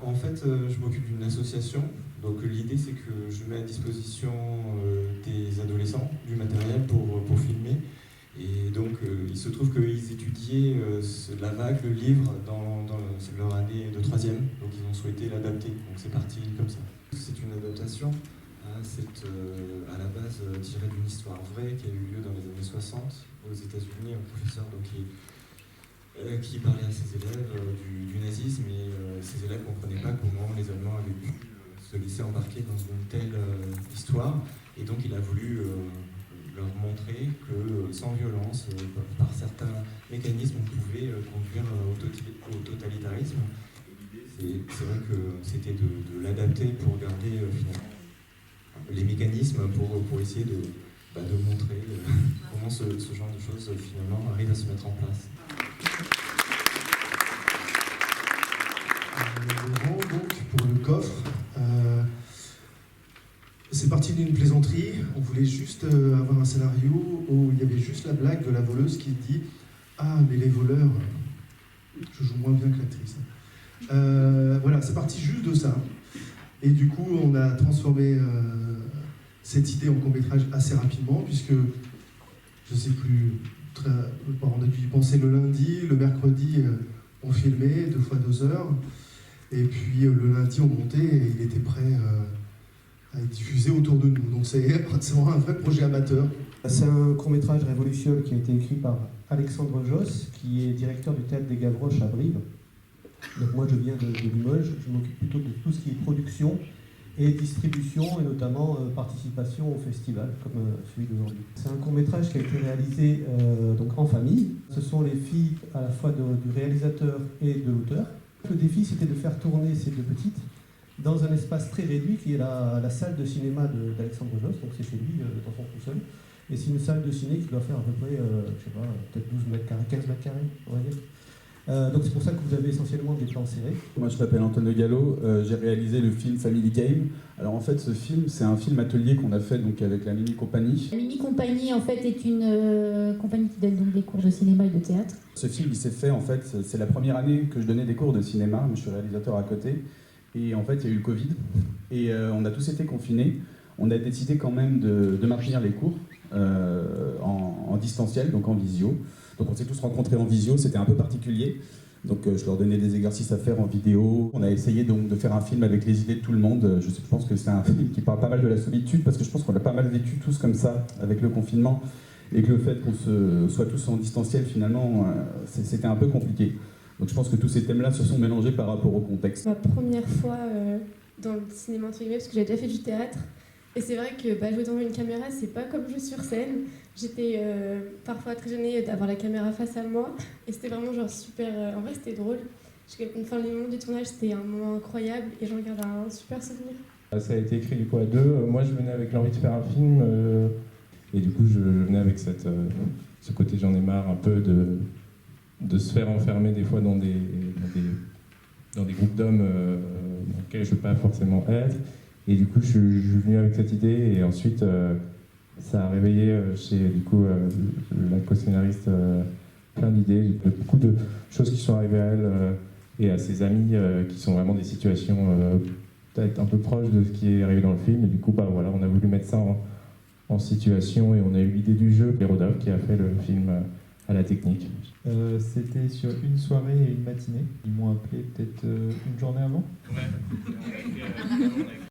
En fait, je m'occupe d'une association. Donc l'idée, c'est que je mets à disposition des adolescents du matériel pour filmer. Et donc il se trouve qu'ils étudiaient la vague, le livre, dans leur année de troisième. Donc ils ont souhaité l'adapter. Donc c'est parti comme ça. C'est une adaptation à la base tirée d'une histoire vraie qui a eu lieu dans les années 60 aux États-Unis. Un professeur qui parlait à ses élèves du nazisme, et ses élèves ne comprenaient pas comment les Allemands avaient pu se laisser embarquer dans une telle histoire. Et donc il a voulu leur montrer que sans violence, par certains mécanismes, on pouvait conduire au totalitarisme. C'est vrai que c'était de l'adapter pour garder finalement les mécanismes pour essayer de montrer comment ce genre de choses finalement arrive à se mettre en place. Donc, pour le coffre, c'est parti d'une plaisanterie. On voulait juste avoir un scénario où il y avait juste la blague de la voleuse qui dit « Ah, mais les voleurs, je joue moins bien que l'actrice. » Voilà, c'est parti juste de ça. Et du coup, on a transformé cette idée en court-métrage assez rapidement, puisque, je ne sais plus, on a dû y penser le lundi, le mercredi, on filmait 2 fois 2 heures. Et puis le lundi, on montait et il était prêt à être diffusé autour de nous. Donc c'est vraiment un vrai projet amateur. C'est un court-métrage révolutionnaire qui a été écrit par Alexandre Josse, qui est directeur du théâtre des Gavroches à Brive. Donc moi je viens de Limoges, je m'occupe plutôt de tout ce qui est production et distribution, et notamment participation au festival, comme celui d'aujourd'hui. C'est un court-métrage qui a été réalisé donc en famille. Ce sont les filles à la fois du réalisateur et de l'auteur. Le défi, c'était de faire tourner ces 2 petites dans un espace très réduit qui est la salle de cinéma d'Alexandre Josse, donc c'est chez lui, dans son sous-sol. Et c'est une salle de ciné qui doit faire à peu près, je sais pas, peut-être 12 mètres carrés, 15 mètres carrés, on va dire. Donc c'est pour ça que vous avez essentiellement des plans serrés. Moi je m'appelle Antoine Gallo, j'ai réalisé le film Family Game. Alors en fait ce film, c'est un film atelier qu'on a fait donc avec la Mini Compagnie. La Mini Compagnie en fait est une compagnie qui donne donc des cours de cinéma et de théâtre. Ce film il s'est fait en fait, c'est la première année que je donnais des cours de cinéma, mais je suis réalisateur à côté. Et en fait il y a eu le Covid et on a tous été confinés. On a décidé quand même de maintenir les cours en distanciel, donc en visio. Donc on s'est tous rencontrés en visio, c'était un peu particulier. Donc je leur donnais des exercices à faire en vidéo. On a essayé donc de faire un film avec les idées de tout le monde. Je pense que c'est un film qui parle pas mal de la solitude, parce que je pense qu'on a pas mal vécu tous comme ça avec le confinement, et que le fait qu'on soit tous en distanciel finalement, c'était un peu compliqué. Donc je pense que tous ces thèmes-là se sont mélangés par rapport au contexte. Ma première fois dans le cinéma entre guillemets, parce que j'ai déjà fait du théâtre. Et c'est vrai que jouer devant une caméra, c'est pas comme jouer sur scène. J'étais parfois très gênée d'avoir la caméra face à moi. Et c'était vraiment genre super... en vrai, c'était drôle. Enfin, les moments du tournage, c'était un moment incroyable. Et j'en garde un super souvenir. Ça a été écrit du coup à 2. Moi, je venais avec l'envie de faire un film. Et du coup, je venais avec ce côté j'en ai marre un peu de se faire enfermer des fois dans des groupes d'hommes dans lesquels je ne veux pas forcément être. Et du coup, je suis venu avec cette idée, et ensuite, ça a réveillé chez du coup, la co-scénariste plein d'idées. Il y a beaucoup de choses qui sont arrivées à elle et à ses amis qui sont vraiment des situations peut-être un peu proches de ce qui est arrivé dans le film. Et du coup, voilà, on a voulu mettre ça en situation, et on a eu l'idée du jeu. Et Rodolphe qui a fait le film à la technique. C'était sur une soirée et une matinée. Ils m'ont appelé peut-être une journée avant. Ouais.